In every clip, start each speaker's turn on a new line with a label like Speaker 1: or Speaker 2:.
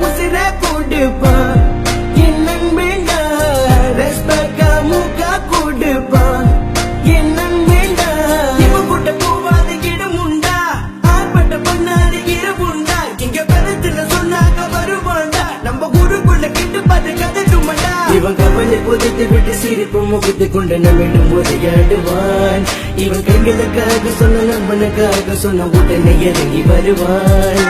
Speaker 1: உசிர கொடுப்பான் என் நண்பேண்டா ரெஸ்பெக்டா மூக்கா கொடுப்பான் என் நண்பேண்டா இவன் கூட்ட போவாது இடமுண்டா ஆர்ப்பட்ட பண்ணாது இரவுண்டா இங்க பதத்துல சொன்னாக்க வருவாண்டா நம்ம ஊருக்குள்ள கிட்டு பார்த்து கதட்டுமாண்டா இவன் கவலை புதைத்து விட்டு சிரிப்பு முகத்து கொண்டு நம்மிடம் உரையாடுவான் இவன் கைகளுக்காக சொன்ன நண்பனுக்காக சொன்ன உடனே இறங்கி வருவான்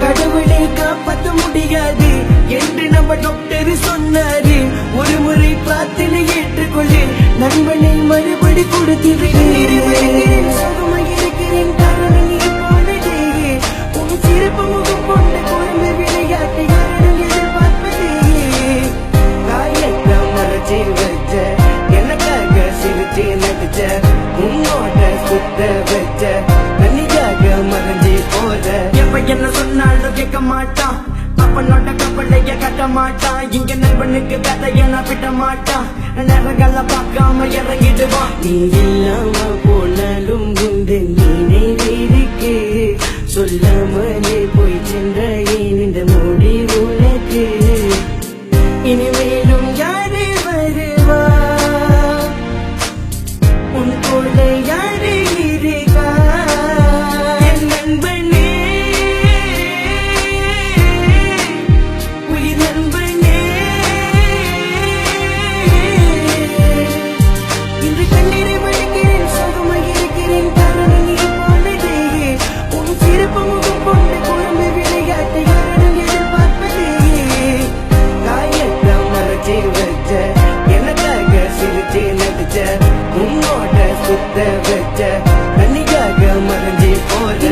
Speaker 1: கடவுளை காப்பாற்ற முடியாது என்று நம்ம டாக்டர் சொன்னாரு ஒரு முறை பிரார்த்தனை ஏற்றுக்கொள்ளு நண்பனை மறுபடி கொடுத்து இருக்கிறேன் காரணம் நீ போனதே உன் சிறப்பு முகம் கொண்ட குழந்தை விளையாட்டை யாரும் எதிர்பார்ப்பதே காயத்தை மறைச்சி வச்ச எனக்காக சிரிச்சு நடிச்ச உன்னோட சுத்த வச்ச தனியாக மறைஞ்சி போற எப்ப என்ன சொன்னாலும் கேட்க மாட்டான் அப்பனோட கப்பலைய கட்ட மாட்டான் இங்க நண்பனுக்கு கதைய நான் விட்ட மாட்டான் நேரங்கள பார்க்காம இறங்கிடுவான் நீ இல்லாம போனாலும் உண்டு நீனே இருக்கு சொல்லாமலே போய் சென்ற